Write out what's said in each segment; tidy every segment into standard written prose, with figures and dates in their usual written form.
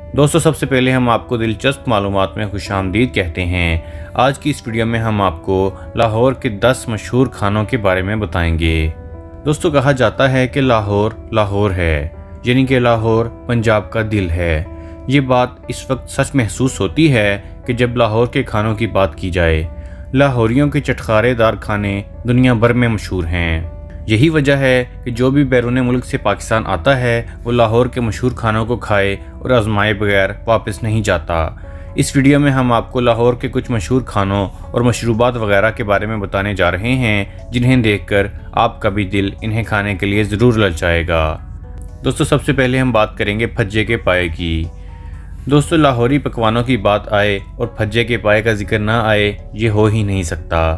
दोस्तों, सबसे पहले हम आपको दिलचस्प मालूमात में खुशामदीद कहते हैं। आज की इस वीडियो में हम आपको लाहौर के 10 मशहूर खानों के बारे में बताएंगे। दोस्तों, कहा जाता है कि लाहौर लाहौर है, यानी कि लाहौर पंजाब का दिल है। ये बात इस वक्त सच महसूस होती है कि जब लाहौर के खानों की बात की जाए। लाहौरियों के चटखारेदार खाने दुनिया भर में मशहूर हैं। यही वजह है कि जो भी बैरून मुल्क से पाकिस्तान आता है वो लाहौर के मशहूर खानों को खाए और आजमाए बगैर वापस नहीं जाता। इस वीडियो में हम आपको लाहौर के कुछ मशहूर खानों और मशरूबात वगैरह के बारे में बताने जा रहे हैं, जिन्हें देखकर आपका भी दिल इन्हें खाने के लिए ज़रूर ललचाएगा। दोस्तों, सबसे पहले हम बात करेंगे फज्जे के पाए की। दोस्तों, लाहौरी पकवानों की बात आए और फज्जे के पाए का जिक्र ना आए, ये हो ही नहीं सकता।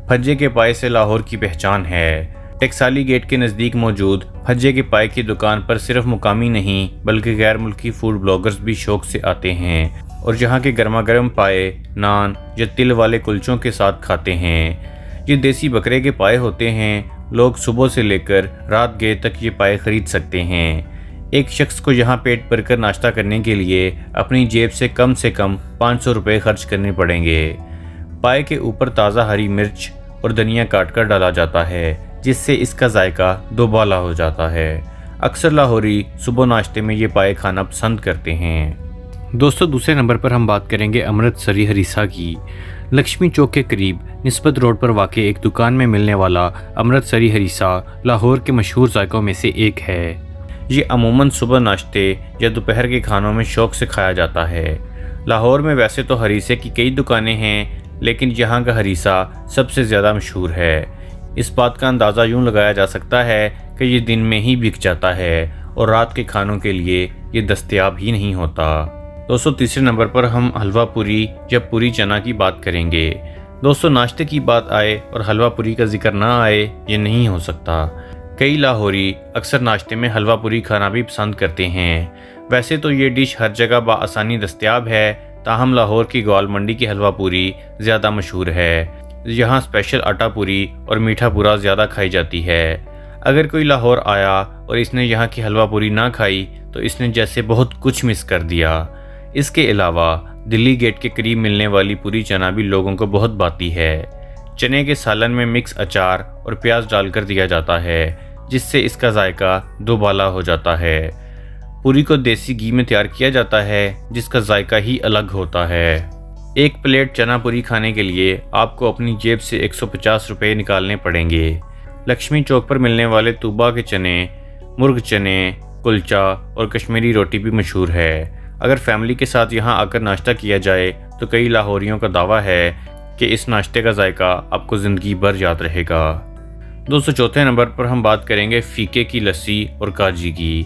फज्जे के पाए से लाहौर की पहचान है। टकसाली गेट के नज़दीक मौजूद फज्जे के पाए की दुकान पर सिर्फ मुकामी नहीं बल्कि गैर मुल्की फूड ब्लॉगर्स भी शौक से आते हैं और यहाँ के गर्मा गर्म पाए, नान या तिल वाले कुलचों के साथ खाते हैं। ये देसी बकरे के पाए होते हैं। लोग सुबह से लेकर रात गए तक ये पाए खरीद सकते हैं। एक शख्स को यहाँ पेट भरकर नाश्ता करने के लिए अपनी जेब से कम 500 रुपये खर्च करने पड़ेंगे। पाए के ऊपर ताज़ा हरी मिर्च और धनिया काट कर डाला जाता है, जिससे इसका जायका दोबाला हो जाता है। अक्सर लाहौरी सुबह नाश्ते में ये पाए खाना पसंद करते हैं। दोस्तों, दूसरे नंबर पर हम बात करेंगे अमृतसरी हरीसा की। लक्ष्मी चौक के करीब निस्बत रोड पर वाक़ एक दुकान में मिलने वाला अमृतसरी हरीसा लाहौर के मशहूर जायकों में से एक है। ये अमूमन सुबह नाश्ते या दोपहर के खानों में शौक से खाया जाता है। लाहौर में वैसे तो हरीसे की कई दुकानें हैं, लेकिन यहाँ का हरीसा सबसे ज़्यादा मशहूर है। इस बात का अंदाज़ा यूँ लगाया जा सकता है कि ये दिन में ही बिक जाता है और रात के खानों के लिए ये दस्तयाब ही नहीं होता। दोस्तों, तीसरे नंबर पर हम हलवा पूरी या पूरी चना की बात करेंगे। दोस्तों, नाश्ते की बात आए और हलवा पूरी का जिक्र ना आए, ये नहीं हो सकता। कई लाहौरी अक्सर नाश्ते में हलवा पूरी खाना भी पसंद करते हैं। वैसे तो ये डिश हर जगह बआसानी दस्तयाब है, ताहम लाहौर की ग्वाल मंडी की हलवा पूरी ज़्यादा मशहूर है। यहाँ स्पेशल आटा पूरी और मीठा पूरा ज़्यादा खाई जाती है। अगर कोई लाहौर आया और इसने यहाँ की हलवा पूरी ना खाई तो इसने जैसे बहुत कुछ मिस कर दिया। इसके अलावा दिल्ली गेट के करीब मिलने वाली पूरी चना भी लोगों को बहुत भाती है। चने के सालन में मिक्स अचार और प्याज डालकर दिया जाता है, जिससे इसका जायका दोबाला हो जाता है। पूरी को देसी घी में तैयार किया जाता है, जिसका जायका ही अलग होता है। एक प्लेट चना पूरी खाने के लिए आपको अपनी जेब से 150 रुपये निकालने पड़ेंगे। लक्ष्मी चौक पर मिलने वाले तूबा के चने, मुर्ग चने, कुलचा और कश्मीरी रोटी भी मशहूर है। अगर फैमिली के साथ यहाँ आकर नाश्ता किया जाए तो कई लाहौरियों का दावा है कि इस नाश्ते का जायका आपको ज़िंदगी भर याद रहेगा। दोस्तों, चौथे नंबर पर हम बात करेंगे फीके की लस्सी और काजी की।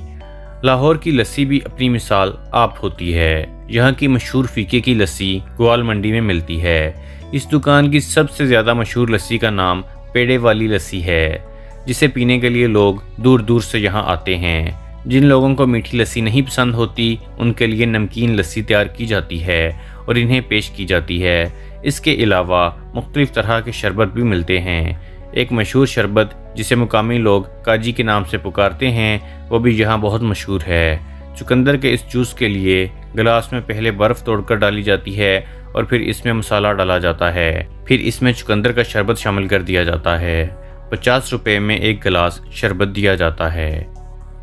लाहौर की लस्सी भी अपनी मिसाल आप होती है। यहाँ की मशहूर फीके की लस्सी ग्वाल मंडी में मिलती है। इस दुकान की सबसे ज़्यादा मशहूर लस्सी का नाम पेड़े वाली लस्सी है, जिसे पीने के लिए लोग दूर दूर से यहाँ आते हैं। जिन लोगों को मीठी लस्सी नहीं पसंद होती उनके लिए नमकीन लस्सी तैयार की जाती है और इन्हें पेश की जाती है। इसके अलावा मुख्तलिफ तरह के शरबत भी मिलते हैं। एक मशहूर शरबत जिसे मुकामी लोग काजी के नाम से पुकारते हैं, वो भी यहाँ बहुत मशहूर है। चुकंदर के इस जूस के लिए गिलास में पहले बर्फ़ तोड़कर डाली जाती है और फिर इसमें मसाला डाला जाता है। फिर इसमें चुकंदर का शरबत शामिल कर दिया जाता है। 50 रुपये में एक गिलास शरबत दिया जाता है।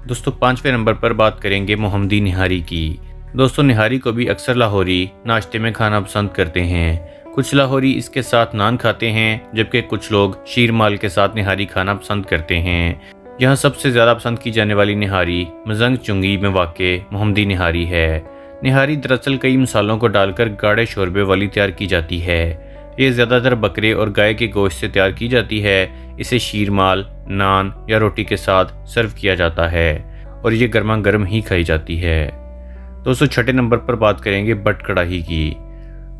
दोस्तों, 5वें नंबर पर बात करेंगे मोहम्मदी निहारी की। दोस्तों, निहारी को भी अक्सर लाहौरी नाश्ते में खाना पसंद करते हैं। कुछ लाहौरी इसके साथ नान खाते हैं, जबकि कुछ लोग शीर माल के साथ निहारी खाना पसंद करते हैं। यहाँ सबसे ज़्यादा पसंद की जाने वाली निहारी मजंग चुंगी में वाक़े मोहम्मदी निहारी है। निहारी दरअसल कई मसालों को डालकर गाढ़े शोरबे वाली तैयार की जाती है। ये ज़्यादातर बकरे और गाय के गोश्त से तैयार की जाती है। इसे शीर माल, नान या रोटी के साथ सर्व किया जाता है और ये गर्मा गर्म ही खाई जाती है। दोस्तों, 6ठे नंबर पर बात करेंगे बट कढ़ाई की।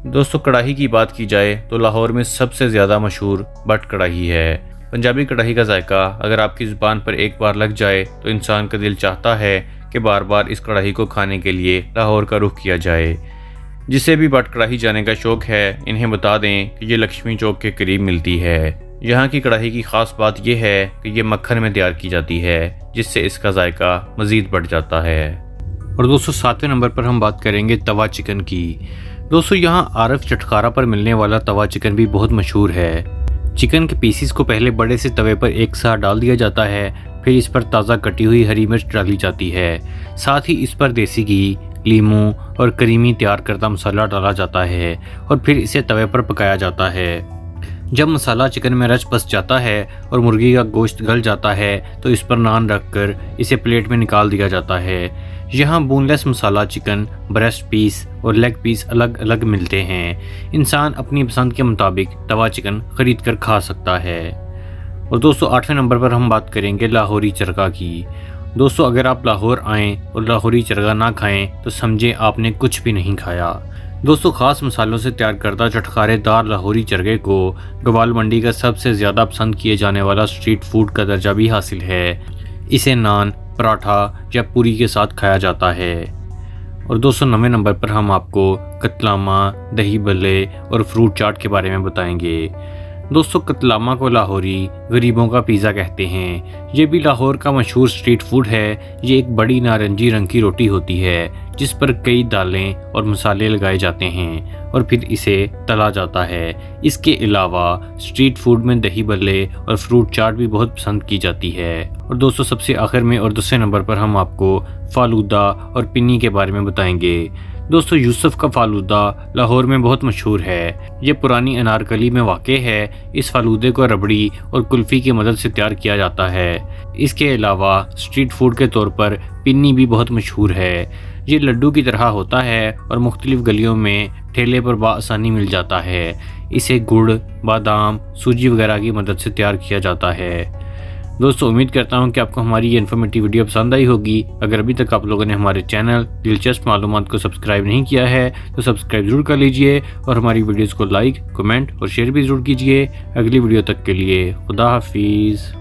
दोस्तों, कढ़ाई की बात की जाए तो लाहौर में सबसे ज़्यादा मशहूर बट कढ़ाई है। पंजाबी कढ़ाई का जायका अगर आपकी ज़ुबान पर एक बार लग जाए तो इंसान का दिल चाहता है कि बार बार इस कढ़ाई को खाने के लिए लाहौर का रुख किया जाए। जिसे भी बट कढ़ाई जाने का शौक़ है, इन्हें बता दें कि ये लक्ष्मी चौक के करीब मिलती है। यहाँ की कढ़ाई की ख़ास बात यह है कि ये मक्खन में तैयार की जाती है, जिससे इसका जायका मज़ीद बढ़ जाता है। और दोस्तों 7वें नंबर पर हम बात करेंगे तवा चिकन की। दोस्तों यहाँ आरफ चटखारा पर मिलने वाला तवा चिकन भी बहुत मशहूर है। चिकन के पीसीस को पहले बड़े से तवे पर एक साथ डाल दिया जाता है, फिर इस पर ताज़ा कटी हुई हरी मिर्च डाली जाती है। साथ ही इस पर देसी घी, लीमू और करीमी तैयार करदा मसाला डाला जाता है और फिर इसे तवे पर पकाया जाता है। जब मसाला चिकन में रच बस जाता है और मुर्गी का गोश्त गल जाता है तो इस पर नान रखकर इसे प्लेट में निकाल दिया जाता है। यहाँ बोनलेस मसाला चिकन, ब्रेस्ट पीस और लेग पीस अलग अलग मिलते हैं। इंसान अपनी पसंद के मुताबिक तवा चिकन खरीद कर खा सकता है। और दोस्तों 8वें नंबर पर हम बात करेंगे लाहौरी चरगा की। दोस्तों अगर आप लाहौर आएँ और लाहौरी चरगा ना खाएं तो समझें आपने कुछ भी नहीं खाया। दोस्तों ख़ास मसालों से तैयार करदा चटखारेदार लाहौरी चरगे को गवाल मंडी का सबसे ज़्यादा पसंद किए जाने वाला स्ट्रीट फूड का दर्जा भी हासिल है। इसे नान, पराठा या पूरी के साथ खाया जाता है। और दोस्तों 9वें नंबर पर हम आपको कतलामा, दही बल्ले और फ्रूट चाट के बारे में बताएंगे। दोस्तों कतलामा को लाहौरी गरीबों का पिज़्ज़ा कहते हैं। ये भी लाहौर का मशहूर स्ट्रीट फूड है। ये एक बड़ी नारंगी रंग की रोटी होती है जिस पर कई दालें और मसाले लगाए जाते हैं और फिर इसे तला जाता है। इसके अलावा स्ट्रीट फूड में दही बल्ले और फ्रूट चाट भी बहुत पसंद की जाती है। और दोस्तों सबसे आखिर में और 10वें नंबर पर हम आपको फालूदा और पिन्नी के बारे में बताएंगे। दोस्तों यूसुफ का फालूदा लाहौर में बहुत मशहूर है। ये पुरानी अनारकली में वाक़ है। इस फालूदे को रबड़ी और कुल्फ़ी की मदद से तैयार किया जाता है। इसके अलावा स्ट्रीट फूड के तौर पर पिन्नी भी बहुत मशहूर है। ये लड्डू की तरह होता है और मुख्तलिफ गलियों में ठेले पर बआसानी मिल जाता है। इसे गुड़, बादाम, सूजी वगैरह की मदद से तैयार किया जाता है। दोस्तों उम्मीद करता हूं कि आपको हमारी ये इन्फॉर्मेटिव वीडियो पसंद आई होगी। अगर अभी तक आप लोगों ने हमारे चैनल दिलचस्प मालूमात को सब्सक्राइब नहीं किया है तो सब्सक्राइब जरूर कर लीजिए और हमारी वीडियोस को लाइक, कमेंट और शेयर भी जरूर कीजिए। अगली वीडियो तक के लिए खुदा हाफिज़।